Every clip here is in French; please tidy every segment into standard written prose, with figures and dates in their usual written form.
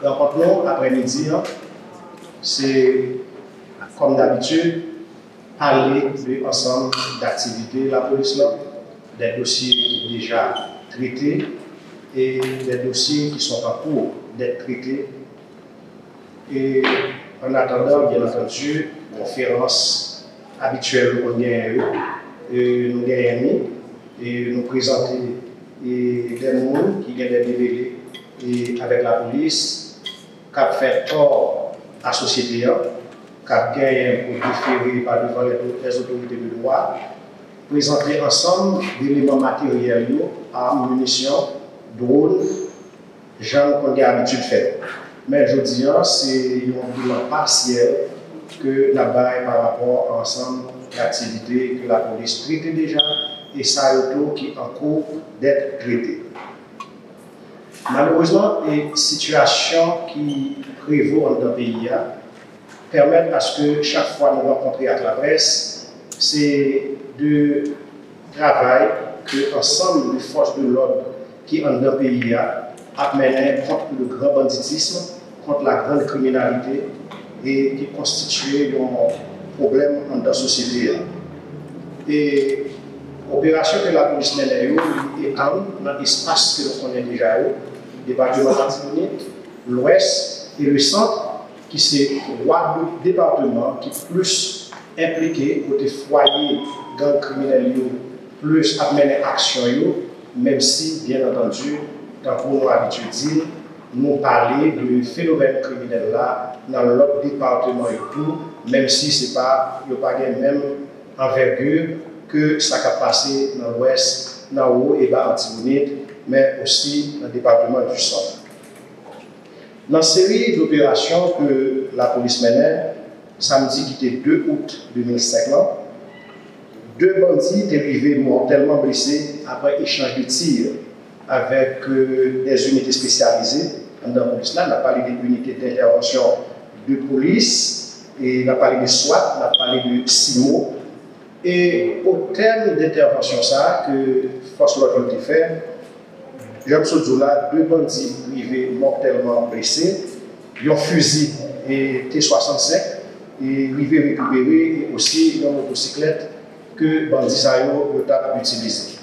rencontre après-midi, c'est comme d'habitude, parler de l'ensemble d'activités de la police, des dossiers déjà traités et des dossiers qui sont en cours d'être traités. Et en attendant, bien entendu, conférence habituelle qu'on gagne, nous gagnons et nous présenter des gens qui viennent des démêlés et avec la police, qui a fait tort à la société, qui a gagné pour différer par devant les autorités de droit, présenter ensemble d'éléments matériels, armes, munitions, drones, gens qu'on a l'habitude de faire. Mais je dis, c'est un bilan partiel que la baille par rapport à l'ensemble d'activités que la police traite déjà et ça qui est en cours d'être traité. Malheureusement, les situations qui prévaut dans le pays permettent à ce que chaque fois nous rencontrons à la presse, c'est de travail que l'ensemble des forces de l'ordre qui sont dans le pays a mené contre le grand banditisme, contre la grande criminalité et qui constitue un problème dans la société. Et l'opération que la police mène est dans l'espace que nous connaissons déjà, le département d'Antibonite, l'Ouest et le centre, qui sont trois départements qui sont plus impliqués côté foyer, gang criminel, plus à mener action, même si, bien entendu, tant qu'on nous habitué à dire, nous parler de phénomène criminel là dans l'autre département et tout, même si ce n'est pas la même envergure que ça a passé dans l'ouest, dans l'eau et dans Antibonite, mais aussi dans le département du centre. Dans la série d'opérations que la police menait, samedi qui était 2 août 2005, deux bandits étaient arrivés mortellement blessés après échange de tirs avec des unités spécialisées. Dans la police, on a parlé des unités d'intervention de police, et on a parlé de SWAT, on a parlé de SIMO. Et au terme d'intervention ça, que Force Lord a fait, Jean Soudjoula, deux bandits privés mortellement blessés, ils ont fusil et T65 et arrivé récupérer et aussi une motocyclette que bandits Sayo ont utilisé.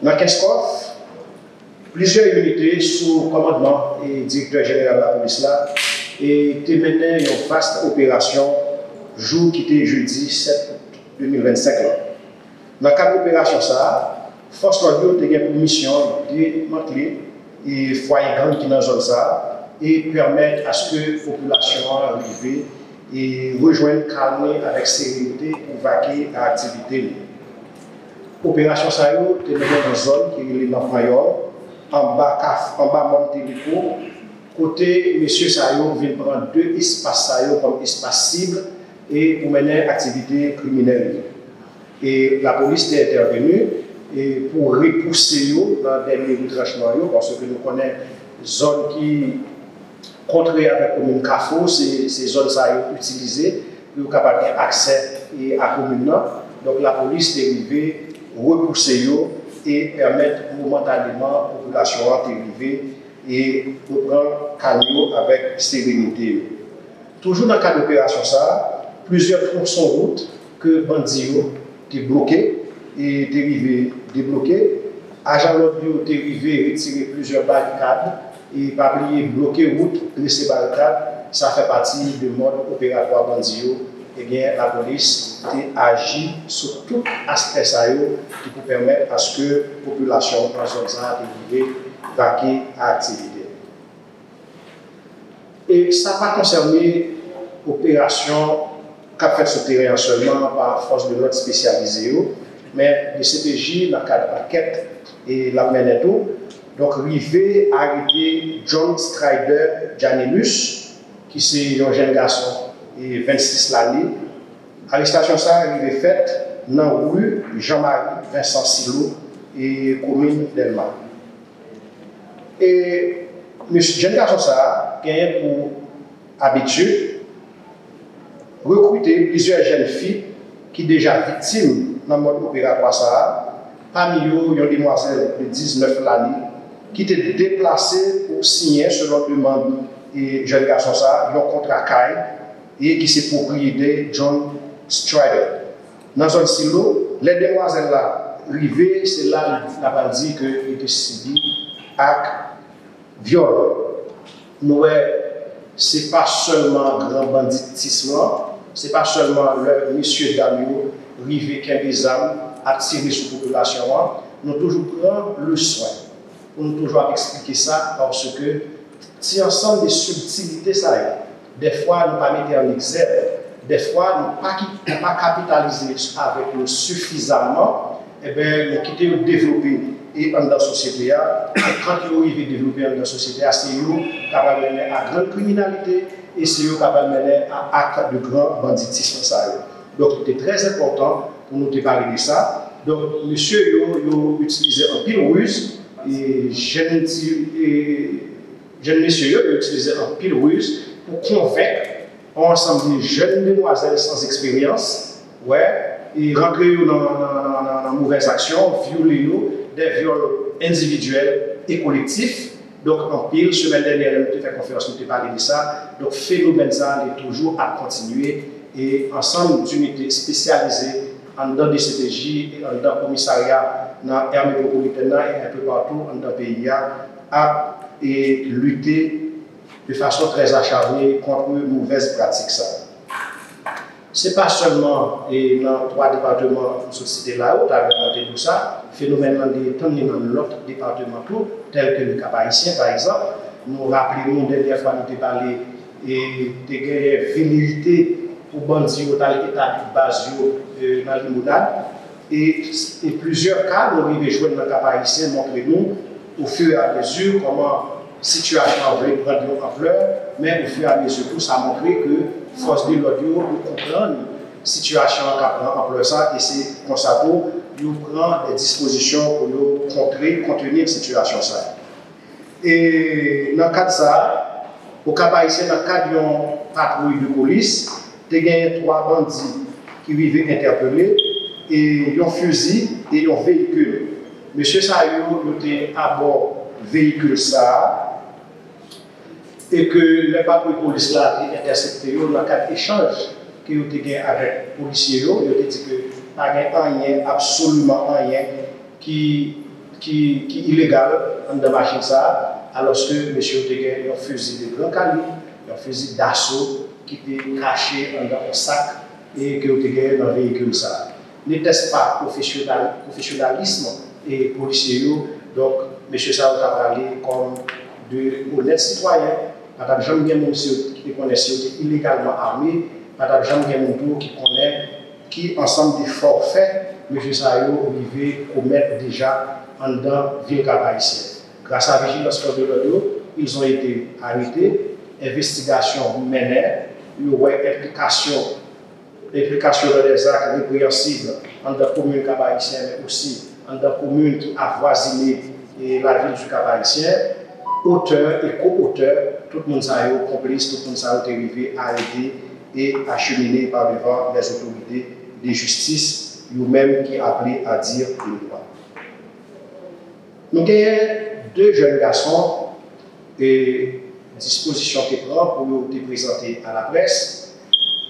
Dans Keskov, plusieurs unités sous commandement et directeur général de la police là et mené une vaste opération jour qui était jeudi 7 août 2025. Dans le cadre de l'opération, Force Lord a pour mission de démanteler les foyers gangs qui sont dans la zone et permettre à ce que la population arrive et rejoigne calme avec sérénité pour vaquer à l'activité. L'opération Sayo est menée dans une zone qui est dans Mayor, en bas Montélico. Côté M. Sayo vient prendre deux espaces Sayo comme espace cible et pour mener activité criminelle. Et la police est intervenue et pour repousser dans des retranchements parce que nous connaissons des zones qui contraires avec la commune Cafo, ces zones utilisées pour capable accès à la commune. Donc la police est arrivée repousser et permettre momentanément à la population d'arriver et reprendre calme avec sérénité. Toujours dans le cadre d'opération plusieurs tronçons routes que bandits étaient bloqués et étaient arrivés débloqués. Agent Lobio est arrivé retirer plusieurs barricades et pas oublier bloquer route, laisser barricades. Ça fait partie du mode opératoire bandits. Eh bien, la police agit sur tout aspect qui peut permettre à ce que la population dans zone arrive vaquer à l'activité. Et ça va concerner l'opération qu'a fait sur le terrain seulement par force de l'ordre spécialisée, mais le CPJ, dans le cadre de l'enquête et la Meneto, donc arrivé à arrêter John Strider Janelus, qui est un jeune garçon et 26 l'année. L'arrestation ça arrivée faite dans la rue Jean-Marie Vincent Silo et commune d'Elma. Et le jeune garçon ça a pour habitude recruter plusieurs jeunes filles qui sont déjà victimes dans le mode opératoire. Parmi eux, il y a une demoiselle de 19 l'année qui étaient déplacés pour signer, selon demande et jeune garçon ça, un contrat CAI et qui s'est propriété John Strider. Dans zone silo, les demoiselles là, arrivées, c'est là qu'on a dit qu'il était subi à viol. Nous, c'est pas seulement grand banditisme, c'est pas seulement le monsieur Damio, rivé qui a des armes, attiré sur la population. Nous toujours prendre le soin. Pour nous toujours expliquer ça parce que si ensemble des subtilités ça est, des fois nous pas mettre en exergue, des fois nous pas capitaliser avec nous suffisamment, et bien nous quitter ou développer et dans la société et quand vous arrivez à développer dans la société, c'est vous capable de mener à grande criminalité et c'est vous capable de mener à acte de grand banditisme ça. Donc c'était très important pour nous te parler de ça. Donc monsieur yo utilisait un pile ruse et jeune monsieur utilisait un pile ruse pour convaincre ensemble de jeunes demoiselles sans expérience, et rentrer dans mauvaise action, violer nous, des viols individuels et collectifs. Donc en pile, semaine dernière, nous avons fait conférence, nous avons parlé de ça. Donc phénomène ça est toujours à continuer et ensemble d'unités spécialisées en dans DCPJ et en dans commissariat dans l'aire métropolitaine et un peu partout dans le pays à lutter de façon très acharnée contre les mauvaises pratiques. Ce n'est pas seulement dans 3 départements de la société là où tu as remonté tout ça, phénomène dans l'autre département tout, tel que le Cap Haïtien par exemple. Nous rappelons la dernière fois nous avons parlé de velléité pour bandits qui ont établi base dans l'immobilier. Et plusieurs cas, nous avons joué dans le Cap Haïtien, montré nous au fur et à mesure comment la situation avait pris de ampleur, mais au fur et à mesure tout ça a montré que force de l'audio nous comprendre la situation qui prend ampleur ça et c'est comme ça pour nous prendre des dispositions pour nous contenir la situation ça. Et dans le cas de ça, au Cap Haïtien, dans le cadre d'une patrouille de police, il y a 3 bandits qui vivaient interpellés et un fusil et un véhicule. Monsieur Sayou était à bord du véhicule ça et que les patrouilles de police là ont intercepté dans le cadre d'échange que vous avez avec les policiers. Ils ont dit que pas rien, absolument rien qui est illégal dans la machine ça, alors que monsieur a un fusil de grand calibre, un fusil d'assaut qui était caché dans un sac et que vous avez dans le véhicule ça. N'était-ce pas professionnalisme et policiers? Donc, M. Sao a parlé comme de honnêtes citoyens. Madame Jean Miguel Monsieur qui connaissait illégalement armé, Madame Jean Miguel qui connaît qui ensemble des forfaits, M. Sao arrivé commettre déjà en dedans la ville Cap Haïtien. Grâce à la vigilance de l'audio, ils ont été arrêtés, investigation menée, il y a implication dans des actes répréhensibles dans la commune Cap Haïtien, mais aussi dans la commune qui avoisine la ville du Cap Haïtien. Auteur et co-auteur, tout le monde a été complice, tout le monde a été arrivé à aider et acheminé par devant les autorités de justice, eux-mêmes qui appelé à dire le droit. Nous avons 2 jeunes garçons et dispositions qui prennent pour nous présenter à la presse.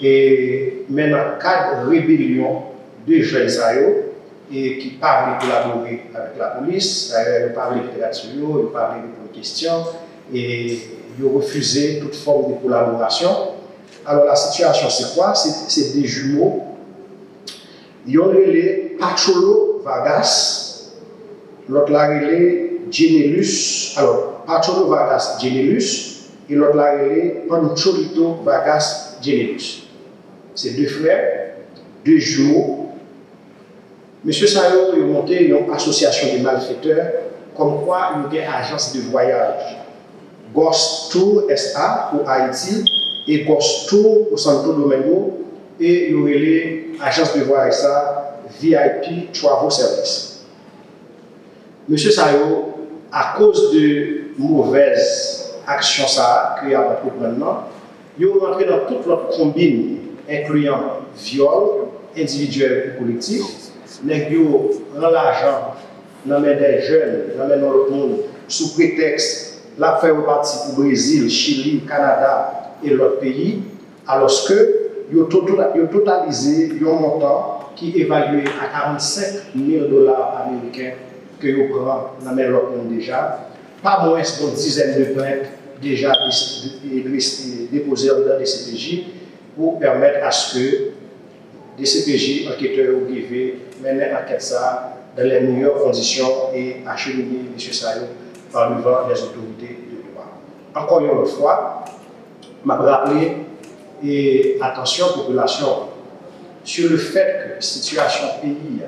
Et maintenant, 4 rébellions de jeunes et qui parlent de collaborer avec la police, ils parlent de littérature, ils parlent de questions et ils ont refusé toute forme de collaboration. Alors la situation c'est quoi? C'est des jumeaux. Ils ont relé Pacholo Vargas, l'autre l'a relé Genelus, alors Pacholo Vargas Genelus et l'autre l'a relé Pancholito Vargas Genelus. C'est 2 frères, 2 jumeaux. Monsieur Sayo a monté une association de malfaiteurs, comme quoi il y a une agence de voyage. Ghost Tour SA pour Haïti et Ghost Tour pour Santo Domingo et il y a l'agence de voyage ça, VIP Travel Service. Monsieur Sayo, à cause de mauvaises actions qu'il y a maintenant, il est rentré dans toute notre combine, incluant viol individuel et collectif. Les gens prennent l'argent, dans des jeunes, dans le monde sous prétexte la faire partie pour le Brésil, Chili, Canada et l'autre pays, alors que ils ont totalisé un montant qui est évalué à 45 000 $ américains que vous prenez dans le monde déjà, pas moins d'une dizaine de plaintes déjà déposées dans des CPJ pour permettre à ce que des CPJ, enquêteurs ou privés, mènent l'enquête ça dans les meilleures conditions et acheminer M. Sayo par devant les autorités de loi. Encore une fois, je vais rappeler et attention population sur le fait que la situation pays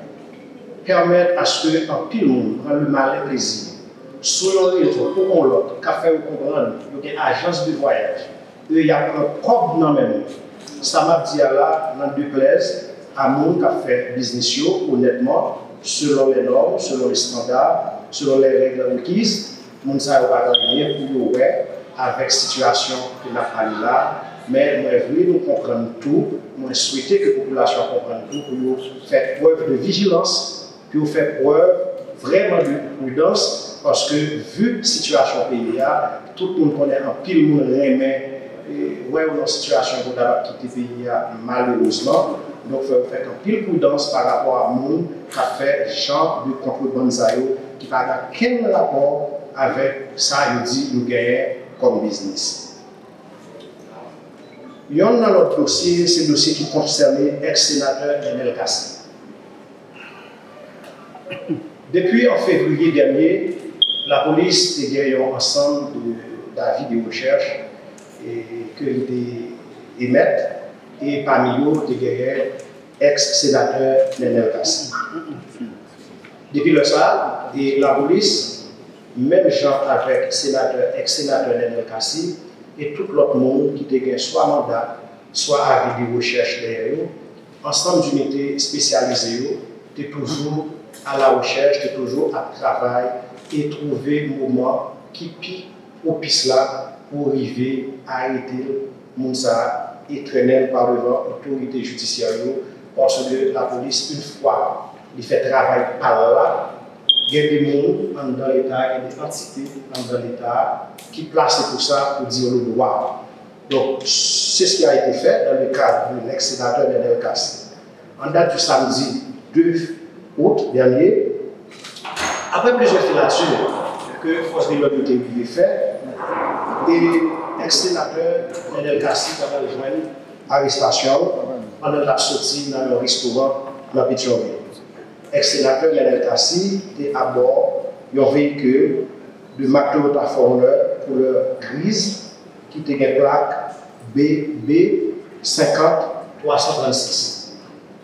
permet à ce que un pile monde prend le malin plaisir sur le réseau pour l'autre, café ou comprendre, il y a une agence de voyage, il y a un propre nom même. Ça m'a dit là, dans deux places, à monde qui a fait business honnêtement, selon les normes, selon les standards, selon les règles requises, monde ça va gagner pour nous avec la situation que nous avons là. Mais moi, je voulais nous comprendre tout, moi, souhaiter que la population comprenne tout pour nous faire preuve de vigilance, pour faire preuve vraiment de prudence, parce que vu la situation pays, tout le monde connaît un pile monde remet, ouais, on est en situation pour quitter le pays malheureusement, donc il faut faire un pile prudence par rapport à monde qui a fait genre de contrebande qui n'a aucun rapport avec ça, il dit, nous gagnons comme business. Il y a dans notre dossier, c'est le dossier qui concernait l'ex-sénateur Enel Kassi. Depuis en février dernier, la police a gagné un ensemble d'avis de recherche qu'ils émettent, et parmi eux, il y a l'ex-sénateur Enel Kassi. Depuis le soir, la police, même gens avec ex-sénateur Enel Kassi, et tout l'autre monde qui a soit mandat, soit avis de recherche derrière eux, ensemble d'unités spécialisées, tu es toujours à la recherche, tu es toujours à travail et trouver un moment qui pique au piste là pour arriver à arrêter Mounsa et traîner par devant l'autorité judiciaire parce que la police, une fois, il fait travail par là. Il y a des gens dans l'État, il y a des entités dans l'État qui placent pour ça, pour dire le droit. Donc, c'est ce qui a été fait dans le cadre de l'ex-sénateur Enel Kassi. En date du samedi 2 août dernier, après plusieurs filatures que Force de l'Ordre a fait, et l'ex-sénateur Enel Kassi a rejoint l'arrestation pendant la sortie dans le restaurant dans Pétionville. Ex-sénateur Enel Kassi était à bord d'un véhicule de Toyota Forerunner couleur grise qui était une plaque BB 50336.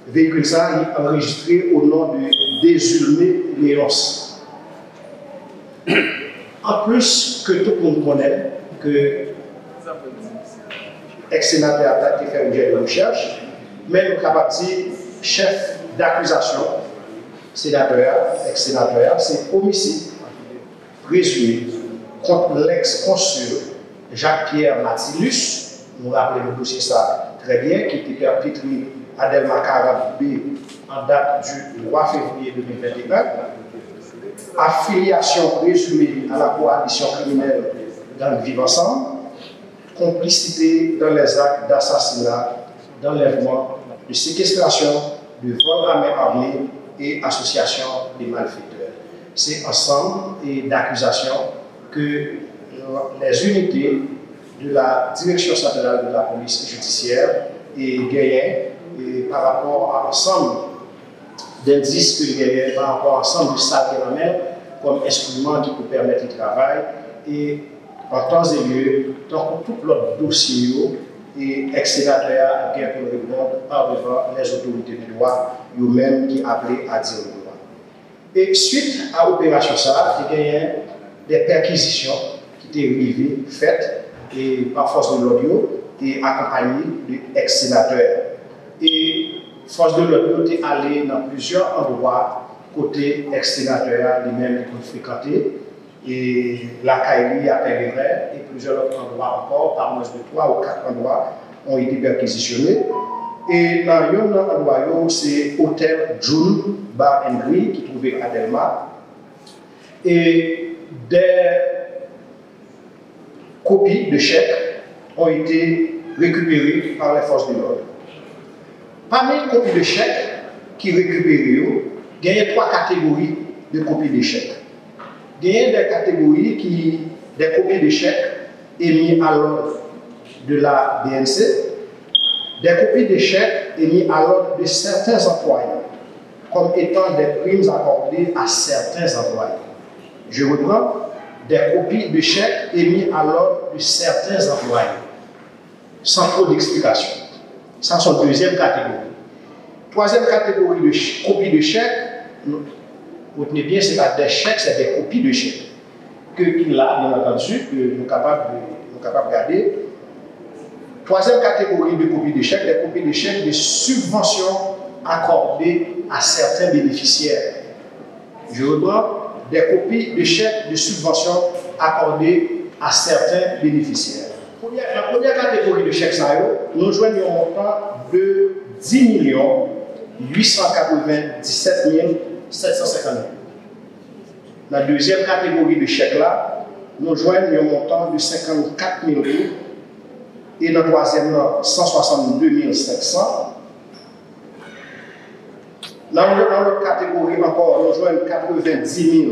Le véhicule ça est enregistré au nom de Désulmé Léonce. En plus que tout le monde connaît que ex-sénateur a été fait objet de recherche, mais nous avons dit chef d'accusation. Sénateur, ex-sénateur, c'est homicide présumé contre l'ex-consul Jacques-Pierre Matilus. Nous rappelons le dossier ça très bien, qui était perpétré à Delma 40B en date du 3 février 2021. Affiliation présumée à la coalition criminelle dans le vivre ensemble, complicité dans les actes d'assassinat, d'enlèvement, de séquestration, de vol à main armée et association des malfaiteurs. C'est ensemble d'accusations que les unités de la Direction centrale de la police judiciaire et gagné par rapport à l'ensemble d'indices que gagné par rapport à l'ensemble de ça comme instrument qui peut permettre le travail et en temps et lieu, tant que tout l'autre dossier et ex-sénateur a bien pour répondre par devant les autorités du droit, eux-mêmes qui appellent à dire le droit. Et suite à l'opération ça, il y a eu des perquisitions qui étaient arrivées, faites et par force de l'audio et accompagnées d'ex-sénateurs. Et force de l'audio est allée dans plusieurs endroits côté ex-sénateur lui-même qui fréquenté. Et la Kaili à Pélérin et plusieurs autres endroits encore, par moins de 3 ou 4 endroits, ont été perquisitionnés. Et dans un endroit, c'est l'hôtel June Bar and Grill qui est trouvé à Delma. Et des copies de chèques ont été récupérées par les forces de l'ordre. Parmi les copies de chèques qui récupèrent, il y a trois catégories de copies de chèques. Il y a des catégories des copies de chèques émises à l'ordre de la BNC, des copies de chèques émises à l'ordre de certains employés, comme étant des primes accordées à certains employés. Je reprends, des copies de chèques émises à l'ordre de certains employés, sans trop d'explication. Ça, c'est la deuxième catégorie. Troisième catégorie de copies de chèques, retenez bien, ce n'est pas des chèques, c'est des copies de chèques. Qu'il a, bien entendu, que nous sommes capables de regarder. Troisième catégorie de copies de chèques, des copies de chèques de subventions accordées à certains bénéficiaires. Je reprends, des copies de chèques de subventions accordées à certains bénéficiaires. La première catégorie de chèques, nous joignons un montant de 10 897 750 000. La deuxième catégorie de chèques là, nous joignons un montant de 54 000 euros. Et le troisième, 162 500. Dans l'autre catégorie encore, nous joignons 90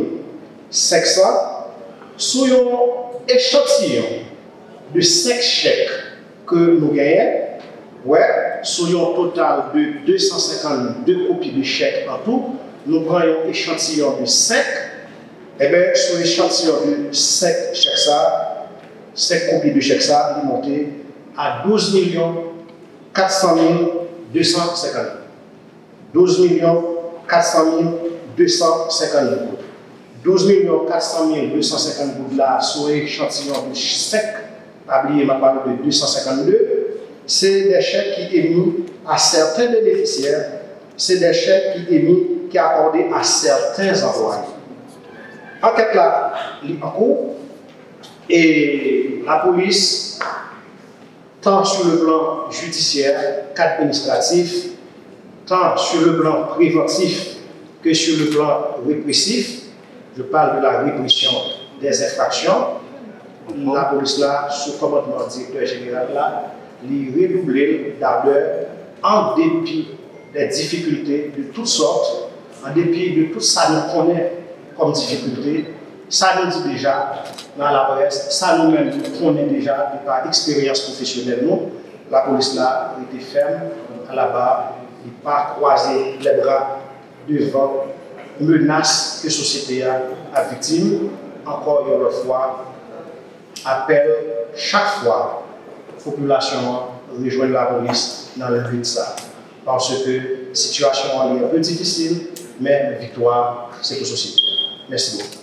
500. Sur un échantillon de 5 chèques que nous gagnons, sur un total de 252 copies de chèques en tout, nous prenons un échantillon de 5. Et bien, sur l'échantillon de 5 chèques, 5 copies de chèques, il est monté à 12 400 250 000. 12 400 250 000. 12 400 250 000 là, sur l'échantillon de 5, oubliez ma parole de 252, c'est des chèques qui émis à certains bénéficiaires, c'est des chèques qui accordés à certains employés. Enquête là, il est en cours, et la police, tant sur le plan judiciaire qu'administratif, tant sur le plan préventif que sur le plan répressif, je parle de la répression des infractions, la police là, sous commandement du directeur général là, il redoublé d'ardeur en dépit des difficultés de toutes sortes, en dépit de tout ça nous connaît comme difficulté, ça nous dit déjà dans la presse, ça nous-mêmes connaît déjà par expérience professionnelle. Nous, la police là était ferme à la barre, il n'a pas croisé les bras devant menace que la société a victime. Encore une fois, appelle chaque fois la population rejoindre la police dans le but de ça. Parce que la situation est un peu difficile, mais la victoire, c'est pour la société. Merci beaucoup.